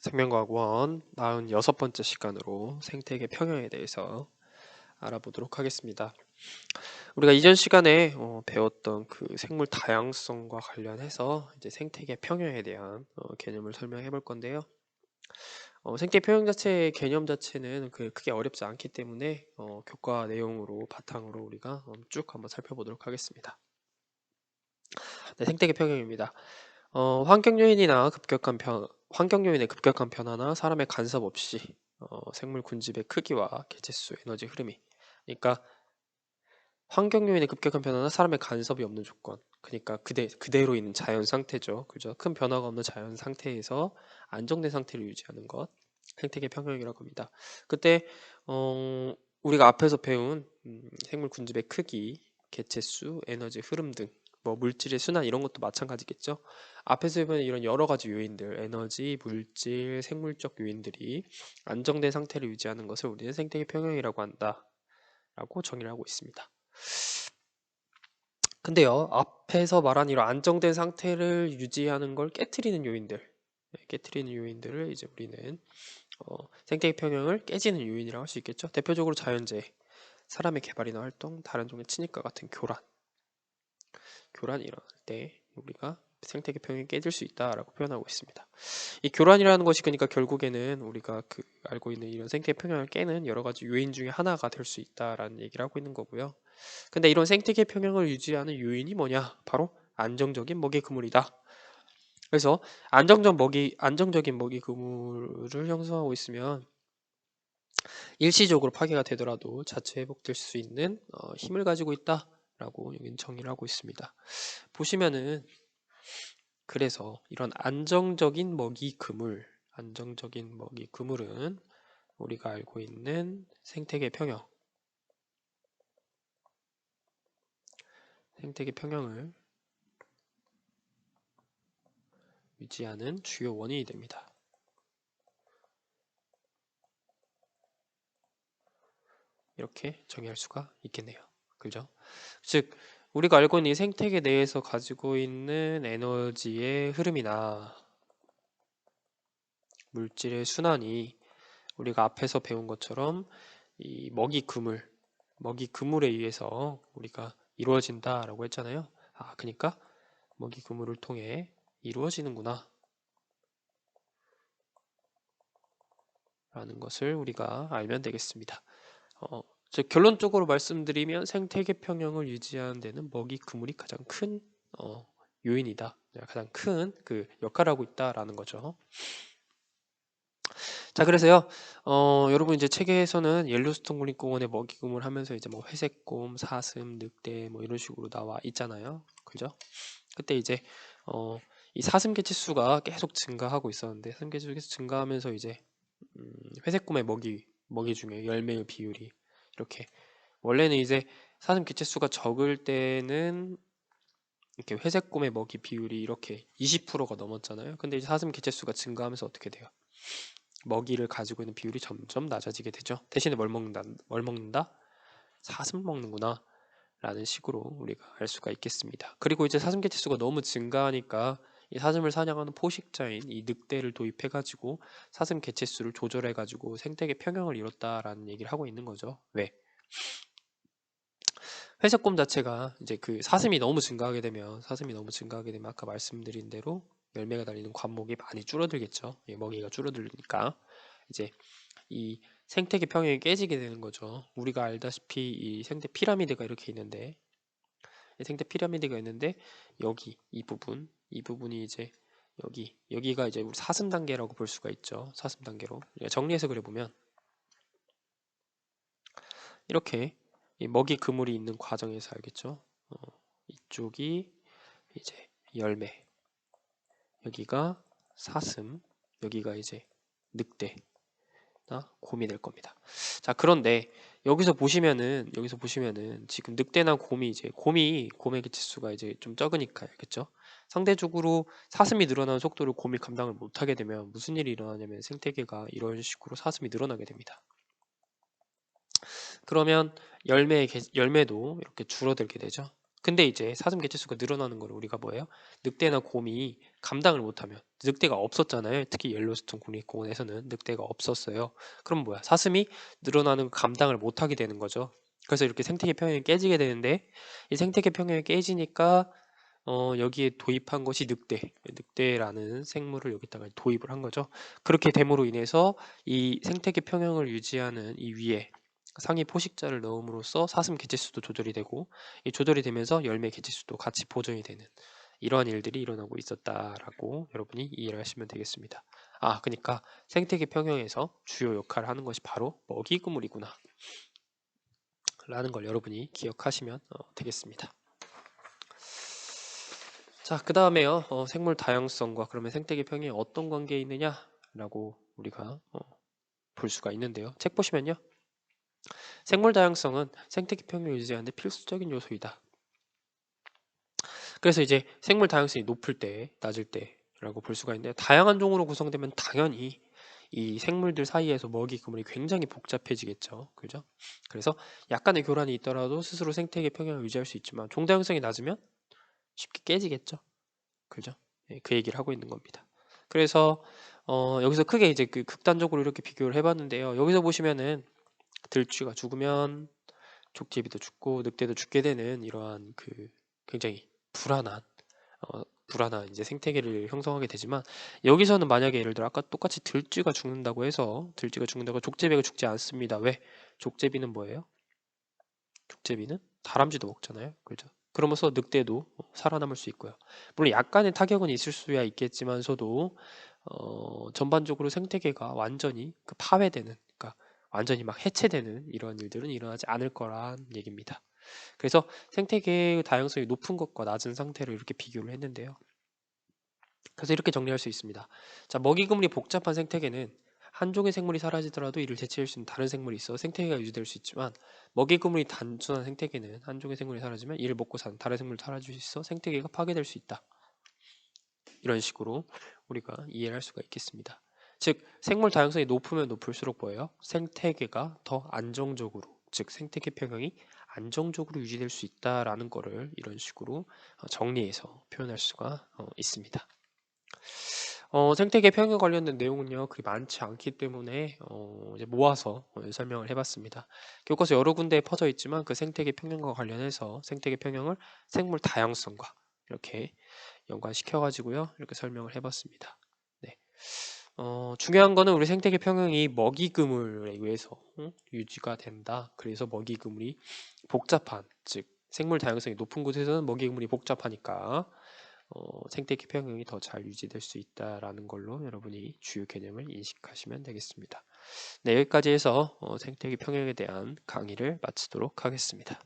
생명과학원 46번째 시간으로 생태계 평형에 대해서 알아보도록 하겠습니다. 우리가 이전 시간에 배웠던 그 생물 다양성과 관련해서 이제 생태계 평형에 대한 개념을 설명해 볼 건데요. 생태계 평형 자체의 개념 자체는 크게 어렵지 않기 때문에 교과 내용으로 바탕으로 우리가 쭉 한번 살펴보도록 하겠습니다. 네, 생태계 평형입니다. 환경 요인의 급격한 변화나 사람의 간섭 없이 생물 군집의 크기와 개체수, 에너지 흐름이, 그러니까 환경 요인의 급격한 변화나 사람의 간섭이 없는 조건, 그러니까 그대로 있는 자연 상태죠, 그죠? 큰 변화가 없는 자연 상태에서 안정된 상태를 유지하는 것, 생태계 평형이라고 합니다. 그때 우리가 앞에서 배운 생물 군집의 크기, 개체수, 에너지 흐름 등 뭐 물질의 순환 이런 것도 마찬가지겠죠. 앞에서 배운 이런 여러 가지 요인들, 에너지, 물질, 생물적 요인들이 안정된 상태를 유지하는 것을 우리는 생태계 평형이라고 한다라고 정의를 하고 있습니다. 근데요, 앞에서 말한 이런 안정된 상태를 유지하는 걸 깨트리는 요인들을 이제 우리는 생태계 평형을 깨지는 요인이라고 할 수 있겠죠. 대표적으로 자연재해, 사람의 개발이나 활동, 다른 종의 침입과 같은 교란이 일어날 때 우리가 생태계 평형이 깨질 수 있다라고 표현하고 있습니다. 이 교란이라는 것이 그러니까 결국에는 우리가 알고 있는 이런 생태계 평형을 깨는 여러 가지 요인 중에 하나가 될 수 있다라는 얘기를 하고 있는 거고요. 근데 이런 생태계 평형을 유지하는 요인이 뭐냐? 바로 안정적인 먹이 그물이다. 그래서 안정적인 먹이 그물을 형성하고 있으면 일시적으로 파괴가 되더라도 자체 회복될 수 있는 힘을 가지고 있다라고 여기는 정의를 하고 있습니다. 보시면은 그래서 이런 안정적인 먹이 그물은 우리가 알고 있는 생태계 평형을 유지하는 주요 원인이 됩니다. 이렇게 정의할 수가 있겠네요. 그죠? 즉, 우리가 알고 있는 이 생태계 내에서 가지고 있는 에너지의 흐름이나 물질의 순환이 우리가 앞에서 배운 것처럼 이 먹이 그물에 의해서 우리가 이루어진다라고 했잖아요. 그러니까 먹이 그물을 통해 이루어지는구나 라는 것을 우리가 알면 되겠습니다. 즉 결론적으로 말씀드리면 생태계 평형을 유지하는 데는 먹이 그물이 가장 큰 요인이다. 가장 큰 역할을 하고 있다라는 거죠. 자, 그래서요, 여러분 이제 책에서는 옐로스톤 국립공원의 먹이 그물 하면서 이제 뭐 회색곰, 사슴, 늑대 뭐 이런 식으로 나와 있잖아요. 그죠? 그때 이제 이 사슴 개체수가 계속 증가하고 있었는데 사슴 개체수가 계속 증가하면서 이제 회색곰의 먹이 중에 열매의 비율이 이렇게 원래는 이제 사슴 개체수가 적을 때는 이렇게 회색곰의 먹이 비율이 이렇게 20%가 넘었잖아요. 근데 이제 사슴 개체수가 증가하면서 어떻게 돼요? 먹이를 가지고 있는 비율이 점점 낮아지게 되죠. 대신에 뭘 먹는다? 사슴 먹는구나 라는 식으로 우리가 알 수가 있겠습니다. 그리고 이제 사슴 개체수가 너무 증가하니까 이 사슴을 사냥하는 포식자인 이 늑대를 도입해가지고 사슴 개체수를 조절해가지고 생태계 평형을 이뤘다라는 얘기를 하고 있는 거죠. 왜? 회색곰 자체가 이제 사슴이 너무 증가하게 되면 아까 말씀드린 대로 열매가 달리는 관목이 많이 줄어들겠죠. 먹이가 줄어들니까 이제 이 생태계 평형이 깨지게 되는 거죠. 우리가 알다시피 이 생태 피라미드가 이렇게 있는데 여기 이 부분이 이제 여기가 이제 우리 사슴 단계라고 볼 수가 있죠. 사슴 단계로 정리해서 그려보면 이렇게 이 먹이 그물이 있는 과정에서 알겠죠. 이쪽이 이제 열매, 여기가 사슴, 여기가 이제 늑대나 곰이 될 겁니다. 자, 그런데 여기서 보시면은 지금 늑대나 곰의 개체수가 이제 좀 적으니까 알겠죠? 상대적으로 사슴이 늘어나는 속도를 곰이 감당을 못하게 되면 무슨 일이 일어나냐면 생태계가 이런 식으로 사슴이 늘어나게 됩니다. 그러면 열매도 이렇게 줄어들게 되죠. 근데 이제 사슴 개체수가 늘어나는 거를 우리가 뭐예요? 늑대나 곰이 감당을 못하면, 늑대가 없었잖아요. 특히 옐로스톤 국립공원에서는 늑대가 없었어요. 그럼 뭐야? 사슴이 늘어나는 걸 감당을 못하게 되는 거죠. 그래서 이렇게 생태계 평형이 깨지게 되는데, 이 생태계 평형이 깨지니까 여기에 도입한 것이 늑대라는 생물을 여기다가 도입을 한 거죠. 그렇게 됨으로 인해서 이 생태계 평형을 유지하는 이 위에 상위 포식자를 넣음으로써 사슴 개체수도 조절이 되고, 이 조절이 되면서 열매 개체수도 같이 보존이 되는 이러한 일들이 일어나고 있었다라고 여러분이 이해를 하시면 되겠습니다. 그러니까 생태계 평형에서 주요 역할을 하는 것이 바로 먹이그물이구나 라는 걸 여러분이 기억하시면 되겠습니다. 자, 그 다음에요. 생물 다양성과 그러면 생태계 평형이 어떤 관계에 있느냐라고 우리가 볼 수가 있는데요. 책 보시면요. 생물 다양성은 생태계 평형을 유지하는 데 필수적인 요소이다. 그래서 이제 생물 다양성이 높을 때, 낮을 때라고 볼 수가 있는데, 다양한 종으로 구성되면 당연히 이 생물들 사이에서 먹이 그물이 굉장히 복잡해지겠죠. 그죠? 그래서 약간의 교란이 있더라도 스스로 생태계 평형을 유지할 수 있지만 종 다양성이 낮으면 쉽게 깨지겠죠. 그죠? 예, 그 얘기를 하고 있는 겁니다. 그래서 여기서 크게 이제 그 극단적으로 이렇게 비교를 해봤는데요. 여기서 보시면은 들쥐가 죽으면 족제비도 죽고 늑대도 죽게 되는 이러한 그 굉장히 불안한 이제 생태계를 형성하게 되지만, 여기서는 만약에 예를 들어 아까 똑같이 들쥐가 죽는다고 해서 들쥐가 죽는다고 족제비가 죽지 않습니다. 왜? 족제비는 뭐예요? 족제비는 다람쥐도 먹잖아요. 그죠? 그러면서 늑대도 살아남을 수 있고요. 물론 약간의 타격은 있을 수야 있겠지만서도 전반적으로 생태계가 완전히 그 파괴되는, 그러니까 완전히 막 해체되는 이런 일들은 일어나지 않을 거란 얘기입니다. 그래서 생태계의 다양성이 높은 것과 낮은 상태를 이렇게 비교를 했는데요. 그래서 이렇게 정리할 수 있습니다. 자, 먹이 그물이 복잡한 생태계는 한 종의 생물이 사라지더라도 이를 대체할 수 있는 다른 생물이 있어 생태계가 유지될 수 있지만, 먹이 그물이 단순한 생태계는 한 종의 생물이 사라지면 이를 먹고 사는 다른 생물이 사라질 수 있어 생태계가 파괴될 수 있다. 이런 식으로 우리가 이해를 할 수가 있겠습니다. 즉, 생물 다양성이 높으면 높을수록 뭐예요? 생태계가 더 안정적으로, 즉 생태계 평형이 안정적으로 유지될 수 있다라는 거를 이런 식으로 정리해서 표현할 수가 있습니다. 생태계 평형 관련된 내용은요, 그리 많지 않기 때문에 이제 모아서 설명을 해봤습니다. 교과서 여러 군데에 퍼져 있지만 그 생태계 평형과 관련해서 생태계 평형을 생물 다양성과 이렇게 연관시켜가지고요, 이렇게 설명을 해봤습니다. 네. 중요한 거는 우리 생태계 평형이 먹이 그물에 의해서 유지가 된다. 그래서 먹이 그물이 복잡한, 즉 생물 다양성이 높은 곳에서는 먹이 그물이 복잡하니까 생태계 평형이 더 잘 유지될 수 있다라는 걸로 여러분이 주요 개념을 인식하시면 되겠습니다. 네, 여기까지 해서 생태계 평형에 대한 강의를 마치도록 하겠습니다.